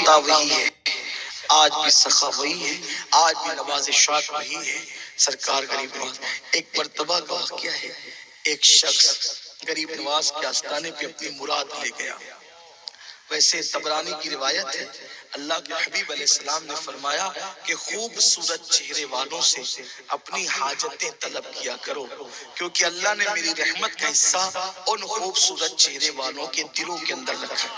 عطا وہی ہے، آج بھی سخا وہی ہے، آج بھی نوازشات وہی ہے۔ سرکار غریب نواز، ایک مرتبہ کا واقعہ ہے، ایک شخص غریب نواز کے آستانے پہ اپنی مراد لے گیا۔ ویسے طبرانی کی روایت ہے، اللہ کے حبیب علیہ السلام نے فرمایا کہ خوبصورت چہرے والوں سے اپنی حاجتیں طلب کیا کرو، کیونکہ اللہ نے میری رحمت کا حصہ ان خوبصورت چہرے والوں کے دلوں کے اندر رکھا۔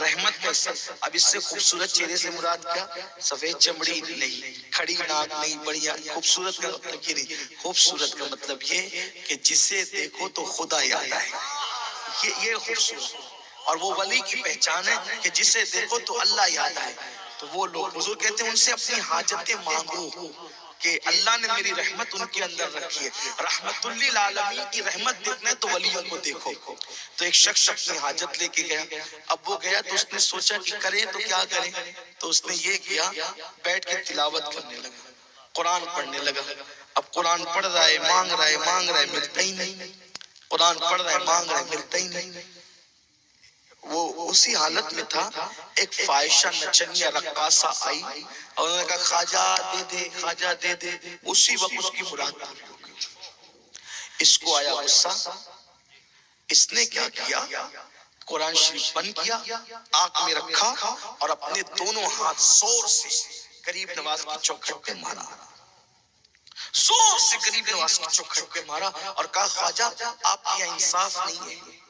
رحمت کا حصہ، اب اس سے خوبصورت چہرے سے مراد کیا؟ سفید چمڑی نہیں، کھڑی ناک نہیں، بڑھیا خوبصورت کا مطلب یہ نہیں، خوبصورت کا مطلب یہ کہ جسے دیکھو تو خدا یاد آئے، یہ خوبصورت۔ اور وہ ولی کی پہچان ہے کہ جسے دیکھو تو اللہ یاد آئے۔ تو وہ لوگ حضور کہتے ہیں ان سے اپنی حاجتیں مانگو کہ اللہ نے میری رحمت ان کے اندر رکھی ہے۔ رحمت للعالمین کی رحمت دیکھنا ہے تو ولیوں کو دیکھو۔ تو ایک شخص اپنی حاجت لے کے گیا، اب وہ گیا تو اس نے سوچا کہ کریں تو کیا کریں، تو اس نے یہ کیا، بیٹھ کے تلاوت کرنے لگا، قرآن پڑھنے لگا۔ اب قرآن پڑھ رہا ہے، مانگ رہا ہے، مانگ رہا ہے، ملتا ہی نہیں۔ قرآن پڑھ رہا ہے، مانگ رہا ہے، ملتا ہی نہیں۔ وہ اسی حالت میں تھا، ایک فائشہ نچنیہ رقاصہ آئی اور انہوں نے کہا خواجہ دے دے، خواجہ دے دے۔ اسی وقت اس کی مراد پوری ہو گئی۔ اس کو آیا غصہ، اس نے کیا کیا، قرآن شریف بند کیا، آنکھ میں رکھا اور اپنے دونوں ہاتھ زور سے غریب نواز کی چوکھٹ پہ مارا، زور سے غریب نواز کی چوکھٹ پہ مارا اور کہا خواجہ آپ کی یہاں انصاف نہیں ہے،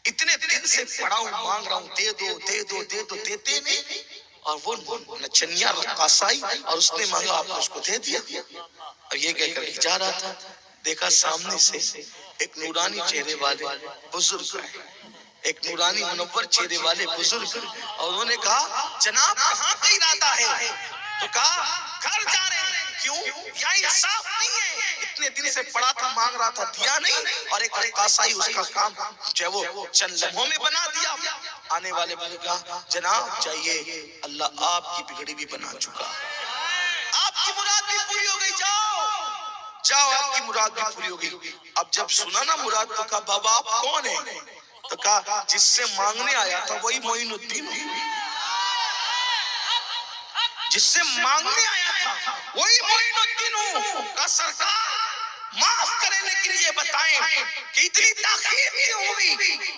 اتنے دن سے پڑھا ہوں، مانگ رہا ہوں، دے دو دے دو دے دو، دیتے نہیں۔ اور وہ نچنیہ رقاصہ آئی اور اس نے مانگا، آپ نے اس کو دے دیا۔ اور یہ کہہ کر کے جا رہا تھا، دیکھا سامنے سے ایک نورانی چہرے والے بزرگ آئے، ایک نورانی منور چہرے والے بزرگ، اور انہوں نے کہا جناب کہاں کا ارادہ ہے؟ تو کہا گھر جا رہے ہیں۔ کیوں؟ یا انصاف نہیں ہے، اتنے دن سے پڑھا تھا، مانگ رہا تھا، دیا نہیں، اور ایک رقاصائی اس کا کام جو ہے وہ چند لمحوں میں بنا دیا۔ آنے والے بندے کہا جناب چاہیے، اللہ آپ کی بگڑی بھی بنا چکا، آپ کی مراد بھی پوری ہو گئی، جاؤ جاؤ، آپ کی مراد بھی پوری ہو گئی۔ اب جب سنا نا مراد تو کہا بابا آپ کون ہیں؟ تو کہا جس سے مانگنے آیا تھا وہی معین الدین ہوں، جس سے مانگنے آیا تھا وہی معین الدین ہوں۔ کہا سرکار معاف کریں لیکن یہ بتائیں کہ اتنی تاخیر کیوں ہوئی،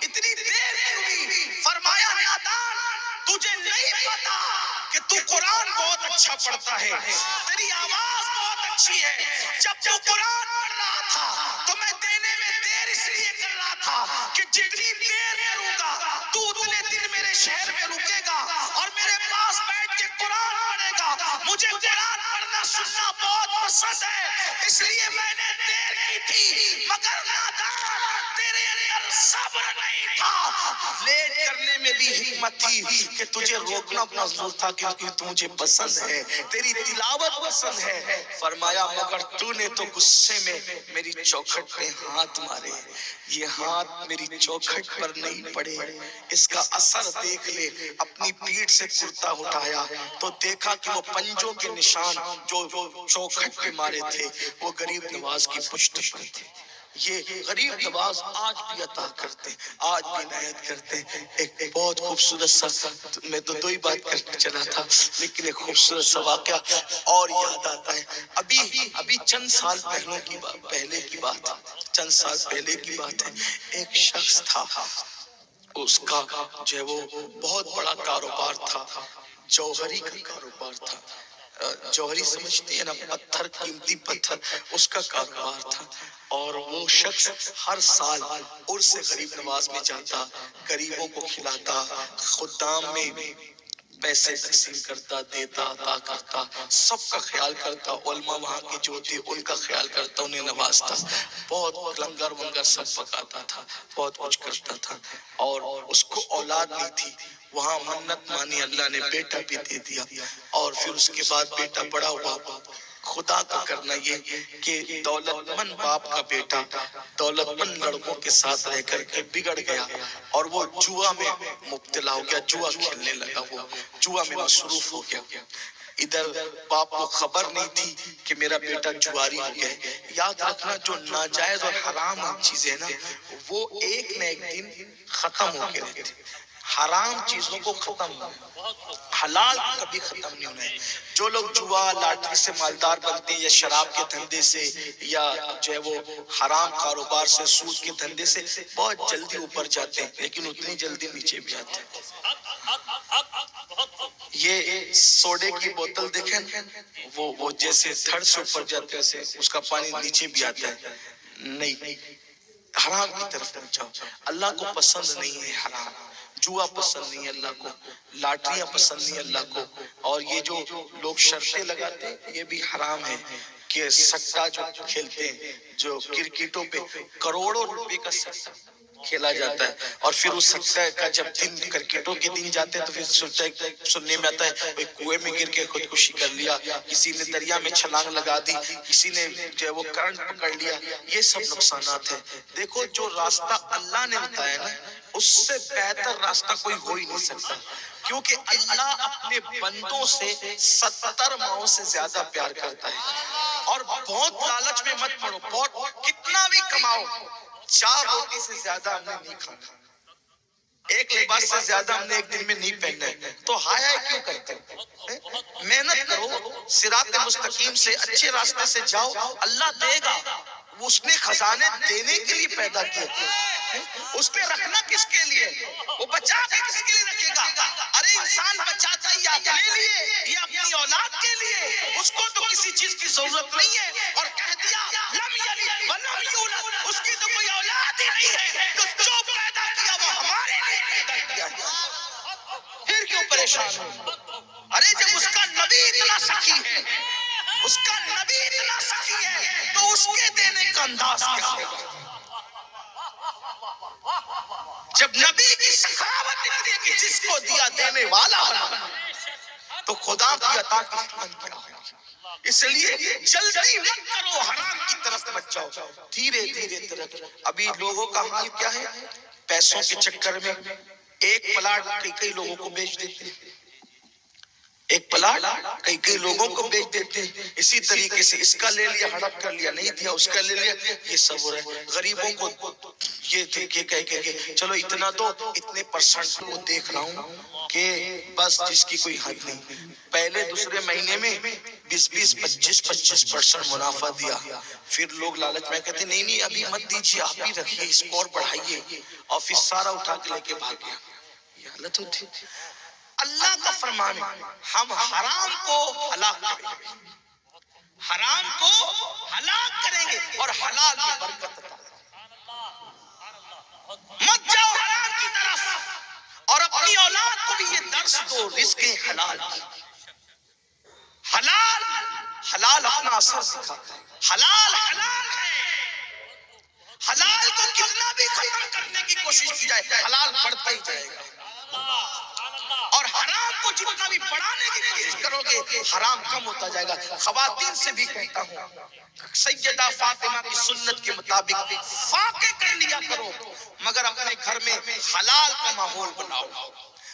اتنی دیر کیوں ہوئی؟ فرمایا نادان تجھے نہیں پتا کہ تو قرآن بہت اچھا پڑھتا ہے، تیری آواز بہت اچھی ہے، جب تو قرآن پڑھ رہا تھا تو میں دینے میں دیر اس لیے کر رہا تھا کہ جتنی دیر کروں گا تو اتنے دن میرے شہر میں رکے گا اور میرے پاس بیٹھ کے قرآن پڑھے گا۔ مجھے قرآن پڑھنا سننا بہت پسند ہے، اس لیے میں نے دیر کی تھی، مگر نادان تیرے اندر صبر نہیں تھا، لیٹ کرنے میں بھی حکمت تھی کہ تجھے روکنا مضبوط تھا کیونکہ تو مجھے پسند ہے، تیری تلاوت پسند ہے۔ فرمایا مگر تو نے تو غصے میں میری چوکھٹ پہ ہاتھ مارے، یہ ہاتھ میری چوکھٹ پر نہیں پڑے، اس کا اثر دیکھ لے۔ اپنی پیٹھ سے کرتا اٹھایا تو دیکھا کہ وہ پنجوں کے نشان جو چوکھٹ پہ مارے تھے وہ غریب نواز کی پشت پر تھے۔ یہ غریب نواز آج بھی عطا کرتے، آج بھی عنایت کرتے۔ ایک بہت خوبصورت سا، میں تو دو ہی بات کرنا چلا تھا لیکن ایک خوبصورت سا واقعہ اور یاد آتا ہے۔ ابھی چند سال پہلے کی بات ہے، چند سال پہلے کی بات ہے، ایک شخص تھا، اس کا جو ہے وہ بہت بڑا کاروبار تھا، جوہری کا کاروبار تھا۔ جوہری سمجھتے ہیں نا، پتھر، قیمتی پتھر، اس کا کاروبار تھا۔ اور وہ شخص ہر سال عرس غریب نواز میں جاتا، غریبوں کو کھلاتا، خدام میں پیسے تقسیم کرتا، دیتا، عطا کرتا، سب کا خیال کرتا، علماء وہاں کے جو تھے ان کا خیال کرتا، انہیں نوازتا، بہت لنگر ونگر سب پکاتا تھا، بہت کچھ کرتا تھا۔ اور اس کو اولاد نہیں تھی، وہاں منت مانی، اللہ نے بیٹا بھی دے دیا، اور پھر اس کے بعد بیٹا بڑا ہوا۔ خدا کا کرنا یہ کہ دولت مند باپ کا بیٹا دولت مند لڑکوں کے ساتھ رہ کر کے بگڑ گیا اور وہ جوا میں مبتلا ہو گیا، جوا کھیلنے لگا، وہ جوا میں مصروف ہو گیا۔ ادھر باپ کو خبر نہیں تھی کہ میرا بیٹا جواری ہو گیا ہے۔ یاد رکھنا جو ناجائز اور حرام چیزیں نا وہ ایک نہ ایک دن ختم ہو کے رہتی۔ حرام چیزوں کو ختم ہونا، حلال کبھی ختم نہیں ہونا ہے۔ جو لوگ جوا لاٹری سے مالدار بنتے ہیں یا شراب کے دھندے سے یا جو ہے وہ حرام کاروبار سے سود کے دھندے سے بہت جلدی اوپر جاتے ہیں لیکن اتنی جلدی نیچے بھی آتے ہیں۔ یہ سوڈے کی بوتل دیکھیں وہ جیسے تھڑ سے اوپر جاتے ہیں ویسے اس کا پانی نیچے بھی آتا ہے۔ نہیں، حرام کی طرف نہ جاؤ۔ اللہ کو پسند نہیں ہے حرام، جوا پسند نہیں ہے اللہ کو، لاٹریاں پسند نہیں ہے اللہ کو، اور یہ جو لوگ شرطیں لگاتے ہیں یہ بھی حرام ہے کہ سٹا جو کھیلتے ہیں، جو کرکٹوں پہ کروڑوں روپے کا سٹا کھیلا جاتا ہے اور پھر اس سٹے کا جب دن کرکٹوں کے دن جاتے ہیں تو پھر سننے میں آتا ہے کوئی کنویں میں گر کے خودکشی کر لیا، کسی نے دریا میں چھلانگ لگا دی، کسی نے جو ہے وہ کرنٹ پکڑ لیا۔ یہ سب نقصانات ہیں۔ دیکھو جو راستہ اللہ نے بتایا نا اس سے بہتر راستہ کوئی ہو ہی نہیں سکتا، کیونکہ اللہ اپنے بندوں سے 70 ماؤں سے زیادہ پیار کرتا ہے۔ اور بہت لالچ میں مت پڑو، بہت کتنا بھی کماؤ، 4 روٹی سے زیادہ ہم نے نہیں کھانا، ایک لباس سے زیادہ ہم نے ایک دن میں نہیں پہننا ہے، تو ہایا کیوں کرتے ہو؟ محنت کرو، صراط مستقیم سے اچھے راستے سے جاؤ، اللہ دے گا۔ اس نے خزانے دینے کے لیے پیدا کیے، اس نے رکھنا کس کے لیے؟ وہ بچا کے کس کے لیے رکھے گا؟ ارے انسان بچاتا ہی اپنے لیے یا اپنی اولاد کے لیے، اس کو تو کسی چیز کی ضرورت نہیں ہے، اور کہہ دیا لم یلد ولم یولد، اس کی تو کوئی اولاد ہی نہیں ہے، تو جو پیدا کیا وہ ہمارے لیے پیدا کیا ہے، پھر کیوں پریشان ہو؟ ارے جب اس کا نبی اتنا سخی ہے، اس کا نبی اتنا سخی ہے تو اس کے دینے کا انداز کیا ہوگا؟ جب نبی کی سخاوت اتنی کہ جس کو دیا دینے والا بنا، تو خدا کی عطا کی شان کیا ہوگی؟ اس لیے جلدی مت کرو، حرام کی طرف مت جاؤ، دھیرے دھیرے طرف۔ ابھی لوگوں کا حال کیا ہے؟ پیسوں کے چکر میں ایک پلاٹ کئی لوگوں کو بیچ دیتے ہیں، ایک پلاٹ کئی لوگوں کو بیچ دیتے ہیں، اسی طریقے سے اس کا لے لیا ہڑپ کر لیا، نہیں دیا اس کا لے لیا، یہ سب ہو رہا ہے۔ غریبوں کو یہ کہ چلو اتنا دو، اتنے پرسنٹ کو دیکھ رہا ہوں کہ بس جس کی کوئی حد نہیں، پہلے دوسرے مہینے میں 20 25% منافع دیا، پھر لوگ لالچ میں کہتے نہیں نہیں ابھی مت دیجیے، آپ ہی رکھیے، اسکور بڑھائیے، اور پھر سارا اٹھا کے لے کے بھاگ گیا۔ یہ حالت ہوتی ہے۔ اللہ کا فرمان ہے ہم حرام کو ہلاک کریں گے، حرام کو ہلاک کریں گے اور حلال میں برکت عطا۔ مت جاؤ حرام کی طرف، اور اپنی اولاد کو بھی یہ درس دو رزق حلال۔ حلال حلال اپنا اثر دکھاتا ہے، حلال حلال ہے، حلال کو کتنا بھی ختم کرنے کی کوشش کی جائے حلال بڑھتا ہی جائے گا، اور حرام کو جتنا بھی بڑھانے کی کوشش کرو گے حرام کم ہوتا جائے گا۔ خواتین سے بھی کہتا ہوں سیدہ فاطمہ کی سنت کے مطابق فاقے کر لیا کرو، مگر اپنے گھر میں حلال کا ماحول بناؤ،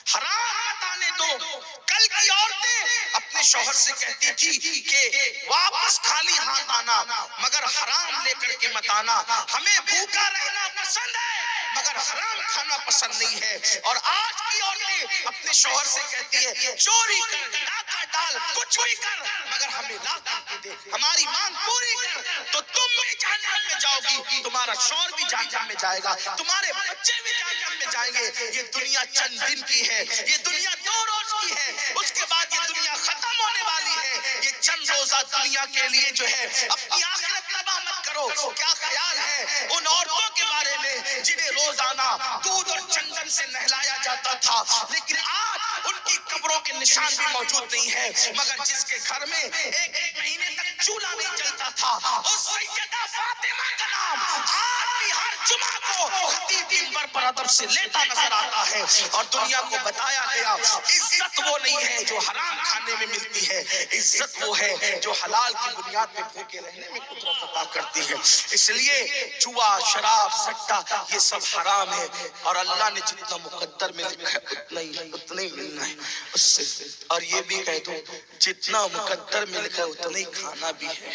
حرام مت آنے دو۔ کل کی عورتیں اپنے شوہر سے کہتی تھی کہ واپس خالی ہاتھ آنا مگر حرام لے کر کے مت آنا، ہمیں بھوکا رہنا پسند ہے مگر حرام کھانا پسند نہیں ہے۔ اور آج کی عورتیں اپنے شوہر سے کہتی ہے چوری کر، ڈاکہ ڈال، کچھ بھی کر مگر ہمیں لا کر کے دے، ہماری مانگ پوری کر، تو تم بھی جہنم میں جاؤ گی، تمہارا شوہر بھی جہنم میں جائے گا، تمہارے بچے بھی جہنم میں جائیں گے۔ یہ دنیا چند دن کی ہے، یہ دنیا 2 روز کی ہے، اس کے بعد یہ دنیا ختم ہونے والی ہے۔ یہ چند روزہ دنیا کے لیے جو ہے اپنی آخرت تباہ مت کرو۔ کیا خیال ہے ان عورتوں کے بارے میں جنہیں روزانہ دودھ اور چندن سے نہلایا جاتا تھا، لیکن آج ان کی قبروں کے نشان بھی موجود نہیں ہے، مگر جس کے گھر میں ایک مہینے تک چولہا نہیں جلتا تھا، اس سیدہ فاطمہ کا نام آج بھی ہر جمعہ کو خطیب منبر پر ادب سے لیتا نظر آتا ہے، اور دنیا کو بتایا گیا عزت وہ نہیں ہے جو حرام کھانے میں ملتی ہے، عزت وہ ہے جو حلال کی بنیاد پہ بھوکے رہنے میں قدرت عطا کرتی ہے۔ اس لیے جوا، شراب، سٹا یہ سب حرام ہے، اور اللہ نے جتنا مقدر میں لکھا ہے اتنا ہی ملنا ہے اس سے۔ اور یہ بھی کہہ دو جتنا مقدر میں لکھا ہے اتنا ہی کھانا بھی ہے،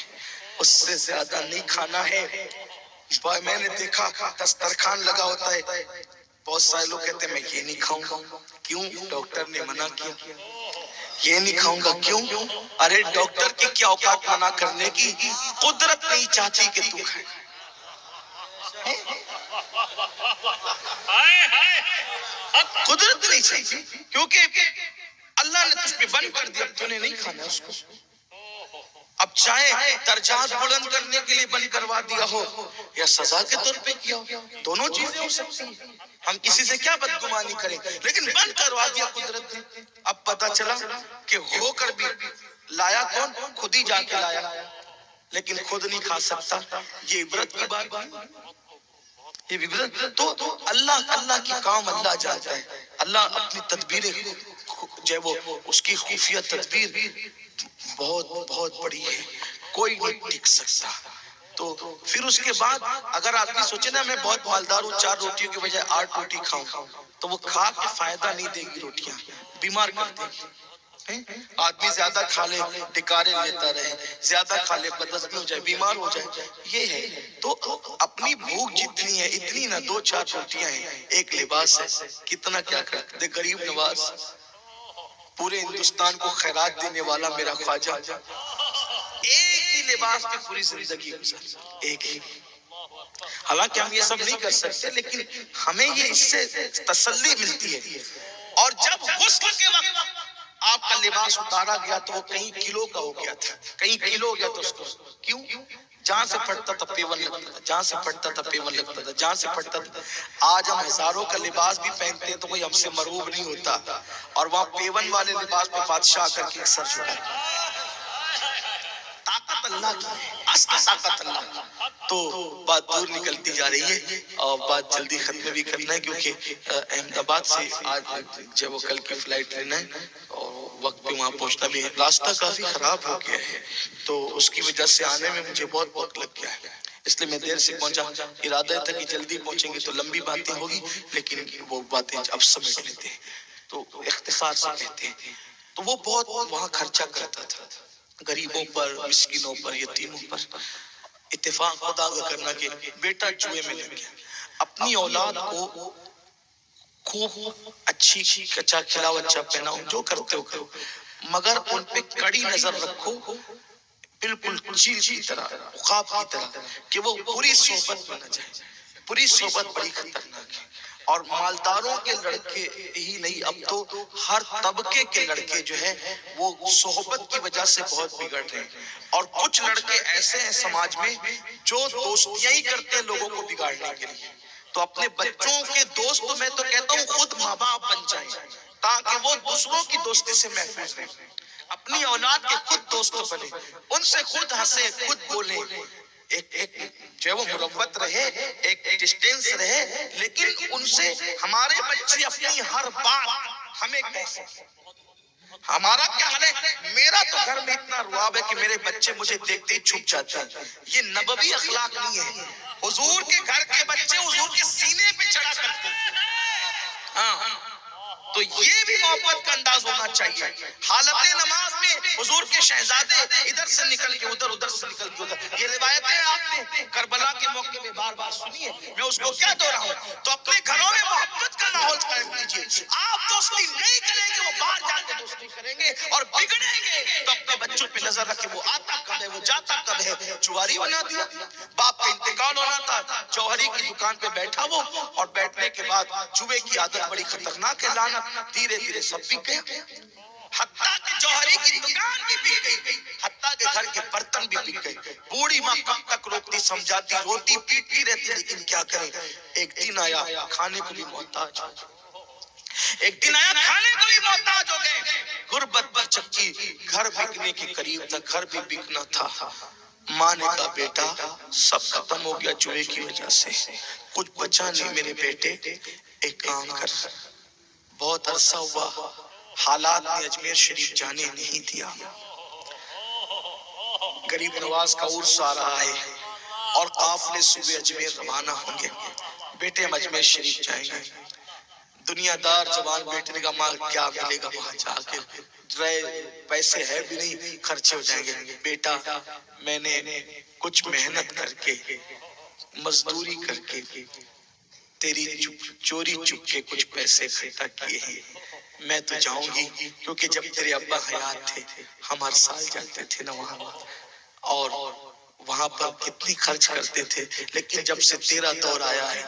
اس سے زیادہ نہیں کھانا ہے۔ میں نے دیکھا دسترخوان لگا ہوتا ہے، بہت سارے لوگ کہتے ہیں میں یہ نہیں کھاؤں گا، کیوں؟ ڈاکٹر نے منع کیا۔ یہ نہیں کھاؤں گا، کیوں؟ ارے ڈاکٹر کی کیا اوقات منع کرنے کی، قدرت نہیں چاہتی کہ تو کھائے۔ قدرت نہیں چاہتی، کیونکہ اللہ نے تجھ پہ بند کر دیا، تو نے نہیں کھانا اس کو۔ اب چاہے درجات بلند کرنے کے لیے بند کروا دیا ہو یا سزا کے طور پہ کیا ہو، دونوں چیزیں ہو سکتی ہیں۔ ہم کسی سے کیا بدگمانی کریں، لیکن بند کروا دیا قدرت نے۔ اب پتہ چلا کہ ہو کر بھی لایا کون؟ خود ہی جا کے لایا، لیکن خود نہیں کھا سکتا۔ یہ عبرت کی بات ہے، یہ عبرت۔ تو اللہ کی کام اللہ جانتا ہے۔ اللہ اپنی تدبیریں جو ہے وہ اس کی خفیہ تدبیر بہت بہت بڑی ہے، کوئی نہیں ٹک سکتا۔ تو پھر اس کے بعد اگر آدمی سوچے نا میں بہت مالدار ہوں، 4 روٹیوں کی بجائے 8 روٹی کھاؤں، تو وہ کھا کے فائدہ نہیں دے گی، روٹیاں بیمار کر دے گی۔ آدمی زیادہ کھا لے ڈکارے لیتا رہے، زیادہ کھا لے بدہضمی ہو جائے، بیمار ہو جائے، یہ ہے۔ تو اپنی بھوک جتنی ہے اتنی نہ، 2-4 روٹیاں ہیں، ایک لباس ہے، کتنا کیا کرتے دے غریب نواز، پورے ہندوستان کو خیرات دینے والا میرا خواجہ، ایک ہی لباس پہ پوری زندگی گزر، ایک ہی۔ حالانکہ ہم یہ سب نہیں کر سکتے، لیکن ہمیں یہ اس سے تسلی ملتی ہے۔ اور جب غسل کے وقت آپ کا لباس اتارا گیا تو وہ کئی کلو کا ہو گیا تھا، کئی کلو ہو گیا تھا اس کو، کیوں؟ جہاں سے پھٹتا تھا پیون لگتا تھا، جہاں سے پھٹتا تھا پیون لگتا تھا، جہاں سے پھٹتا تھا۔ آج ہم ہزاروں کا لباس بھی پہنتے ہیں تو کوئی ہم سے مرعوب نہیں ہوتا، اور وہاں پیون والے لباس پہ بادشاہ کر کے سر جھکاتا۔ طاقت اللہ کی، اصل طاقت اللہ کی۔ تو بات دور نکلتی جا رہی ہے اور بات جلدی ختم بھی کرنا ہے، کیونکہ احمد آباد سے آج جب وہ کل کی فلائٹ لینا ہے اور وقت پہ وہاں پہنچنا بھی ہے۔ راستہ کافی خراب ہو گیا ہے، تو اس کی وجہ سے آنے میں مجھے بہت وقت لگ گیا ہے، اس لیے میں دیر سے پہنچا۔ ارادہ تھا کہ جلدی پہنچیں گے تو لمبی باتیں ہوگی، لیکن وہ باتیں اب سمجھ لیتے ہیں تو اختصار سے کہتے ہیں۔ تو وہ بہت وہاں خرچہ کرتا تھا، غریبوں پر، مسکینوں پر، یتیموں پر۔ اتفاق خدا کا کرنا کہ بیٹا جوئے میں لگ گیا۔ اپنی اولاد کو خوب اچھی اچھا کھلاؤ، اچھا پہناؤ، جو کرتے ہو کرو، مگر ان پہ کڑی نظر رکھو، بالکل چیل کی طرح، عقاب کی طرح، کہ وہ بری صحبت میں نہ جائے۔ بری صحبت بڑی خطرناک ہے، اور مالداروں کے لڑکے ہی نہیں، اب تو ہر طبقے کے لڑکے جو ہے وہ صحبت کی وجہ سے بہت بگڑ رہے ہیں۔ اور کچھ لڑکے ایسے ہیں سماج میں جو دوستیاں ہی کرتے ہیں لوگوں کو بگاڑنے کے لیے۔ تو اپنے بچوں کے دوست میں تو کہتا ہوں خود ماں باپ بن جائیں، تاکہ وہ دوسروں کی دوستی سے محفوظ رہیں۔ اپنی اولاد کے خود دوست بنے، ان سے خود ہنسے، خود بولیں، ایک جو وہ مروت رہے، ایک ڈسٹینس رہے، لیکن ان سے ہمارے بچے اپنی ہر بات ہمیں کیسے، ہمارا کیا حال ہے؟ میرا تو گھر میں اتنا رواب ہے کہ میرے بچے مجھے دیکھتے ہی چھپ جاتے ہیں۔ یہ نبوی اخلاق نہیں ہے۔ حضور کے گھر کے بچے حضور کے سینے پہ چڑھا کرتے ہیں۔ ہاں، تو یہ بھی محبت کا انداز ہونا چاہیے۔ حالت نماز میں حضور کے شہزادے ادھر سے نکل کے ادھر، ادھر سے نکل کے ادھر، یہ روایتیں آپ نے کربلا کے موقع میں بار بار سنی ہے، میں اس کو کیا دو رہا ہوں۔ تو اپنے گھروں میں محبت کا ماحول قائم کیجیے۔ آپ دوستی نہیں کریں گے، وہ باہر جا کے دوستی کریں گے، اور بگڑیں گے تو اپنے بچوں پہ نظر رکھیں، وہ آتا کب ہے، وہ جاتا کب ہے۔ جواری بنا دیا، باپ کا انتقال ہونا تھا، جوہری کی دکان پہ بیٹھا وہ، اور بیٹھنے کے بعد جوئے کی عادت بڑی خطرناک ہے، لعنت، دھیرے دھیرے سب بک گیا، حتیٰ کہ جوہری کی دکان بھی بک گئی، حتیٰ کہ گھر کے برتن بھی بک گئے۔ بوڑھی ماں کب تک روکتی سمجھاتی، روتی پیٹتی رہتی، لیکن کیا کریں۔ ایک دن آیا کھانے کو بھی محتاج، ایک دن آیا کھانے کو بھی محتاج ہو گئے، غربت پر چکی، گھر بکنے کے قریب تھا، گھر بھی بکنا تھا۔ ماں نے کہا بیٹا سب ختم ہو گیا جوئے کی وجہ سے، کچھ بچا نہیں میرے بیٹے، ایک کام کر۔ بہت عرصہ ہوا، حالات نے اجمیر شریف جانے نہیں دیا۔ غریب نواز کا عرس آ رہا ہے اور قافلے صبح اجمیر روانہ ہوں گے۔ بیٹے ہم اجمیر شریف جائیں گے۔ دنیا دار جوان بیٹے نے کہا ماں کیا ملے گا وہاں جا کے، پیسے ہے بھی نہیں، خرچے ہو جائیں گے۔ بیٹا میں نے کچھ محنت کر کے، مزدوری کر کے تیری چوری چپ کے کچھ پیسے اکٹھا کیے ہیں، میں تو جاؤں گی، کیونکہ جب تیرے ابا حیات تھے ہم ہر سال جاتے تھے نا وہاں، اور وہاں پر کتنی خرچ کرتے تھے، لیکن جب سے تیرا دور آیا ہے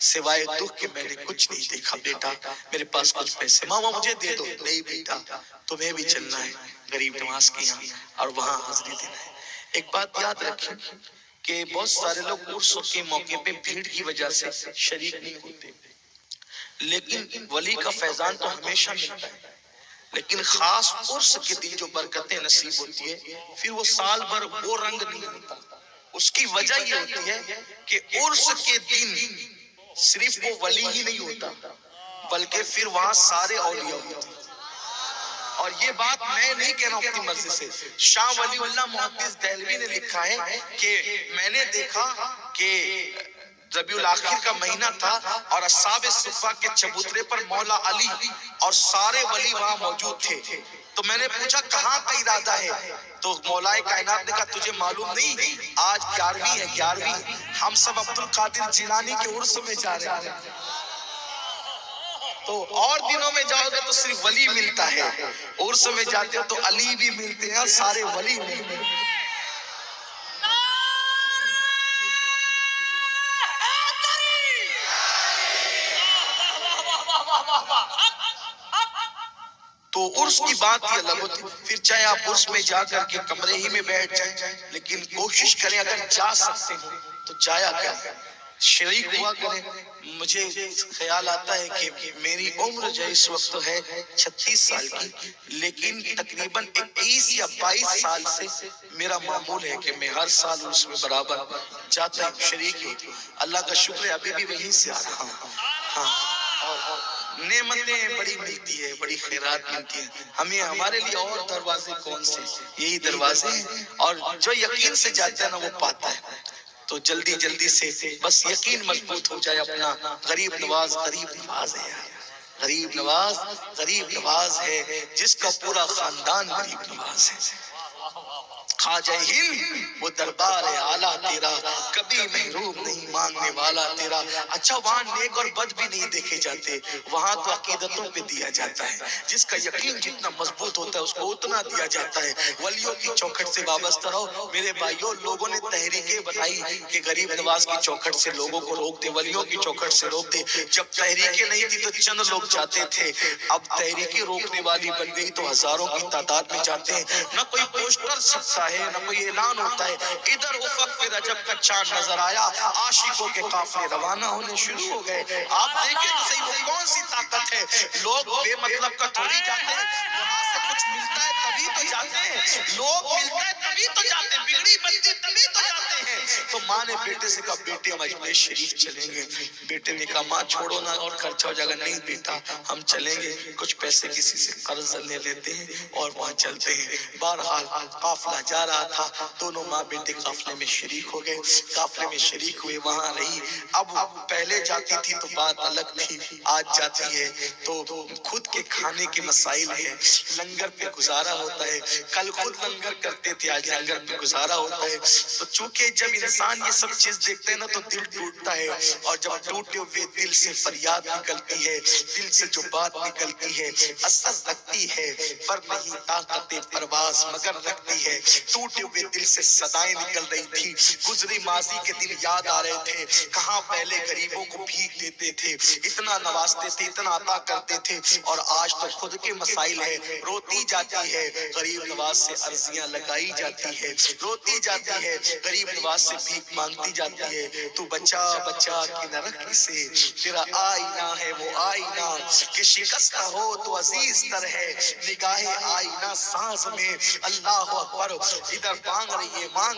سوائے دکھ کے میں نے کچھ نہیں دیکھا بیٹا، میرے پاس کچھ پیسے ماما مجھے دے دو، نہیں بیٹا تمہیں بھی چلنا ہے غریب نواز کے یہاں اور وہاں حاضری دینا ہے۔ ایک بات یاد رکھیں کہ بہت سارے لوگ عرس کے موقع پہ بھیڑ کی وجہ سے شریک نہیں ہوتے، لیکن ولی کا فیضان تو ہمیشہ ملتا ہے، لیکن خاص عرس کے دن جو برکتیں نصیب ہوتی ہے پھر وہ سال بھر وہ رنگ نہیں ہوتا۔ اس کی وجہ یہ ہوتی ہے کہ عرس کے دن صرف وہ ولی ہی نہیں ہوتا بلکہ پھر وہاں سارے اولیاء ہوتے ہیں۔ اور یہ بات میں نہیں کہہ رہا ہوں اپنی مرضی سے، شاہ ولی اللہ محدث دہلوی نے لکھا ہے کہ میں نے دیکھا کہ ربیع الاخر کا مہینہ تھا اور اصحاب صفہ کے چبوترے پر مولا علی اور سارے ولی وہاں موجود تھے، تو میں نے پوچھا کہاں کا ارادہ ہے؟ تو مولا کائنات نے کہا تجھے معلوم نہیں، آج 11ویں ہے 11ویں، ہم سب عبد القادر جیلانی کے عرس میں جا رہے ہیں۔ تو اور دنوں میں جاؤ گے تو صرف ولی ملتا ہے، عرس میں جاتے ہو تو علی بھی ملتے ہیں اور سارے ولی ملتے ہیں۔ تو عرس کی بات ہی الگ ہوتی، پھر چاہے آپ عرس میں جا کر کے کمرے ہی میں بیٹھ جائیں، لیکن کوشش کریں اگر جا سکتے ہو تو جایا کریں، شریک ہوا کریں۔ مجھے خیال آتا ہے کہ میری عمر جو اس وقت ہے 36 سال کی، لیکن تقریباً 21 یا 22 سال سے میرا معمول ہے کہ میں ہر سال اس میں برابر جاتا ہوں، شریک ہوں۔ اللہ کا شکر ہے ابھی بھی وہیں سے آ رہا ہوں۔ اور نعمتیں بڑی ملتی ہے، بڑی خیرات ملتی ہیں ہمیں، ہمارے لیے اور دروازے کون سے، یہی دروازے ہیں، اور جو یقین سے جاتا ہے نا وہ پاتا ہے۔ تو جلدی جلدی سے بس یقین مضبوط ہو جائے اپنا، غریب نواز ہے، غریب نواز ہے جس کا پورا خاندان غریب نواز ہے۔ خواجہ ہند وہ دربار اعلیٰ تیرا، کبھی محروم نہیں مانگنے والا تیرا۔ اچھا وہاں نیک اور بد بھی نہیں دیکھے جاتے، وہاں تو عقیدتوں پہ دیا جاتا ہے، جس کا یقین جتنا مضبوط ہوتا ہے اس کو اتنا دیا جاتا ہے۔ ولیوں کی چوکھٹ سے وابستہ رہو میرے بھائیوں، لوگوں نے تحریکیں بنائی کہ غریب نواز کی چوکھٹ سے لوگوں کو روک دے، ولیوں کی چوکھٹ سے روک دے۔ جب تحریکیں نہیں تھی تو چند لوگ جاتے تھے، اب تحریکیں روکنے والی بن گئی تو ہزاروں کی تعداد میں جاتے ہیں، نہ کوئی پوسٹر چھپتا ہے نہ کوئی اعلان ہوتا ہے۔ ادھر افق پہ رجب کا چاند نظر آیا، عاشقوں کے قافلے روانہ ہونے شروع ہو گئے۔ آپ دیکھیں تو صحیح وہ کون سی طاقت ہے، لوگ بے مطلب کا تھوڑی جاتے ہیں، وہاں سے کچھ ملتا ہے تبھی تو جاتے ہیں، لوگ ملتا ہے تبھی تو جاتے ہیں، بگڑی بنتی تبھی تو جاتے ہیں۔ تو ماں نے بیٹے سے کہا بیٹے ہم اجمیر شریف چلیں گے، بیٹے نے کہا ماں چھوڑو نا اور خرچہ ہو جائے گا، نہیں بیٹا ہم چلیں گے، کچھ پیسے کسی سے قرض لے لیتے ہیں اور وہاں چلتے ہیں۔ بہرحال قافلہ جا رہا تھا، دونوں ماں بیٹے قافلے میں شریک ہو گئے، قافلے میں شریک ہوئے، وہاں رہی۔ اب پہلے جاتی تھی تو بات الگ تھی، آج جاتی ہے تو خود کے کھانے کے مسائل ہیں، لنگر پہ گزارا ہوتا ہے، کل خود لنگر کرتے تھے آج لنگر پہ گزارا ہوتا ہے۔ تو چونکہ جب انسان یہ سب چیز دیکھتے ہیں نا تو دل ٹوٹتا ہے، اور جب ٹوٹے ہوئے دل سے فریاد نکلتی ہے، دل سے جو بات نکلتی ہے اثر رکھتی ہے، پر نہیں طاقت پرواز مگر رکھتی ہے۔ ٹوٹے ہوئے دل سے صدائیں نکل رہی تھی، گزری ماضی کے دن یاد آ رہے تھے، کہاں پہلے غریبوں کو بھیک دیتے تھے، اتنا نوازتے تھے، اتنا عطا کرتے تھے، اور آج تو خود کے مسائل ہے، روتی جاتی ہے غریب نواز سے عرضیاں لگائی جاتی ہے، روتی جاتی ہے غریب نواز سے بھیک مانگتی جاتی ہے۔ تو بچا بچا کے نہ رکھ سے، تیرا آئینہ ہے وہ آئینہ کہ شکستہ ہو تو عزیز تر ہے، نگاہ آئینہ ساز میں اللہ اکبر، ادھر مانگ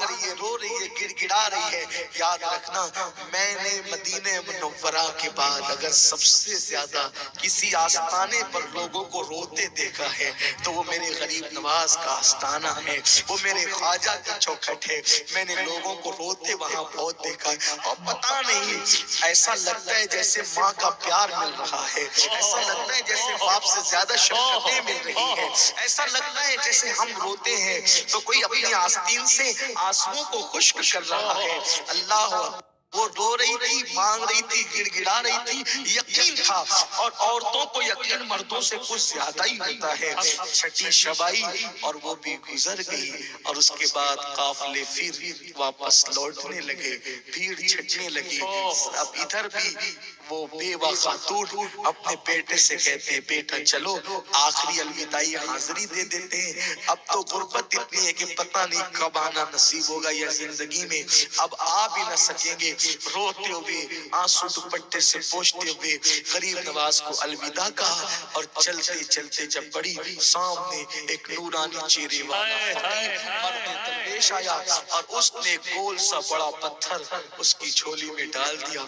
رہی ہے رو رہی ہے گڑ گڑا رہی ہے۔ یاد رکھنا میں نے مدینہ منورہ کے بعد اگر سب سے زیادہ کسی آستانے پر لوگوں کو روتے دیکھا ہے تو وہ میرے غریب نواز کا آستانہ ہے، وہ میرے خواجہ کی چوکھٹ ہے۔ میں نے لوگوں کو روتے وہاں بہت دیکھا ہے، اور پتہ نہیں ایسا لگتا ہے جیسے ماں کا پیار مل رہا ہے، ایسا لگتا ہے جیسے باپ سے زیادہ شفقتیں مل رہی ہے، ایسا لگتا ہے جیسے ہم روتے ہیں تو کوئی اپنی آستین سے آنسوؤں کو خشک کر رہا ہے۔ اللہ وہ رو رہی تھی، مانگ رہی تھی، گڑ گڑا رہی تھی، یقین تھا، اور عورتوں کو یقین مردوں سے کچھ زیادہ ہی ہوتا ہے۔ چھٹی شب آئی اور وہ بھی گزر گئی، اور اس کے بعد قافلے پھر واپس لوٹنے لگے، بھیڑ چھٹنے لگی۔ اب ادھر بھی وہ بیوہ خاتون اپنے بیٹے سے کہتے ہیں بیٹا چلو آخری الوداعی حاضری دے دیتے ہیں، اب تو غربت اتنی ہے کہ پتہ نہیں کب آنا نصیب ہوگا یا زندگی میں اب آ بھی نہ سکیں گے۔ روتے ہوئے آنسو دوپٹے سے پوچھتے ہوئے غریب نواز کو الوداع کہا، اور چلتے چلتے جب بڑی سامنے ایک نورانی چہرے والا فقیر مرد درویش آیا، اور اس نے گول سا بڑا پتھر اس کی جھولی میں ڈال دیا۔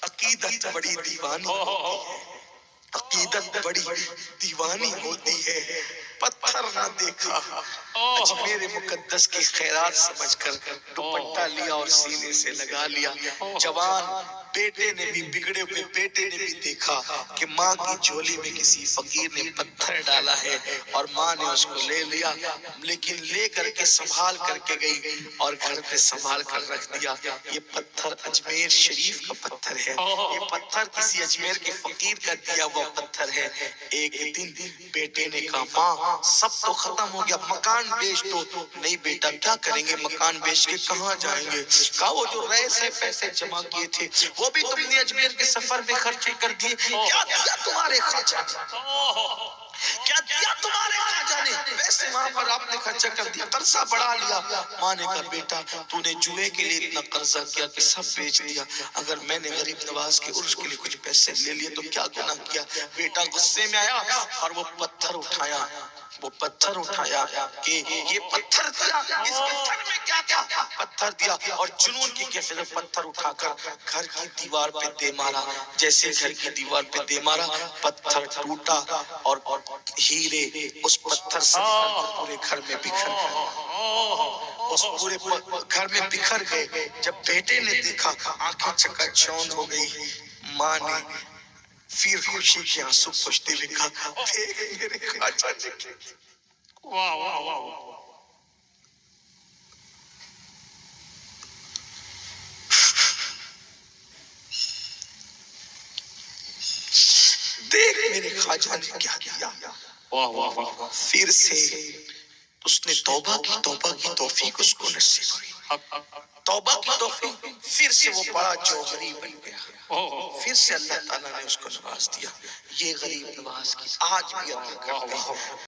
عقیدت بڑی دیوانی ہوتی ہے، عقیدت بڑی دیوانی ہوتی ہے، پتھر نہ دیکھا، اجمیر مقدس کی خیرات سمجھ کر دوپٹہ لیا اور سینے سے لگا لیا۔ جوان بیٹے نے بھی، بگڑے ہوئے بیٹے نے بھی دیکھا کہ ماں کی جھولی میں کسی فقیر نے پتھر ڈالا ہے، اور ماں نے اس کو لے لیا، لیکن لے کر کے سنبھال کر کے گئی اور گھر پہ سنبھال کر رکھ دیا۔ یہ پتھر اجمیر شریف کا پتھر ہے، یہ پتھر کسی اجمیر کے فقیر کا دیا ہوا پتھر ہے۔ ایک دن بیٹے نے کہا ماں سب تو ختم ہو گیا، مکان بیچ دو۔ نہیں بیٹا کیا کریں گے، مکان بیچ کے کہاں جائیں گے؟ کہا وہ جو رئے سے پیسے جمع کیے تھے وہ بھی تم نے اجمیر کے سفر میں خرچ کر دیے، کیا دیا تمہارے خواجہ نے؟ کیا دیا تمہارے خواجہ نے؟ ویسے وہاں پر آپ نے خرچہ کر دیا، قرضہ بڑھا لیا۔ ماں نے کہا بیٹا تو نے جوئے کے لیے اتنا قرضہ کیا کہ سب بیچ دیا، اگر میں نے غریب نواز کے عرس کے لیے کچھ پیسے لے لیے تو کیا گناہ کیا؟ بیٹا غصے میں آیا اور وہ پتھر اٹھایا، وہ پتھر اٹھایا کہ یہ پتھر دیا، اس پتھر میں کیا تھا؟ پتھر دیا، اور جنون کی کیفیت میں پتھر اٹھا کر گھر کی دیوار پہ دے مارا۔ جیسے گھر کی دیوار پہ دے مارا پتھر ٹوٹا، اور ہیرے اس پتھر سے پورے گھر میں بکھر گئے، اس پورے گھر میں بکھر گئے۔ جب بیٹے نے دیکھا آنکھیں چکا چوند ہو گئی۔ ماں نے پھر خوشی کے آنسو پوچھتے ہوئے کہا دیکھ میرے خواجہ نے کیا کیا۔ واہ واہ واہ واہ، دیکھ میرے خواجہ نے کیا کیا۔ واہ واہ واہ، پھر سے اس نے توبہ کی توفیق اس کو نصیب ہوئی، توبہ کی توفیق، پھر سے وہ بڑا جوہری بن گیا، پھر سے اللہ تعالیٰ نے اس کو نواز دیا۔ یہ غریب نواز کی آج بھی ادا کرتے ہیں۔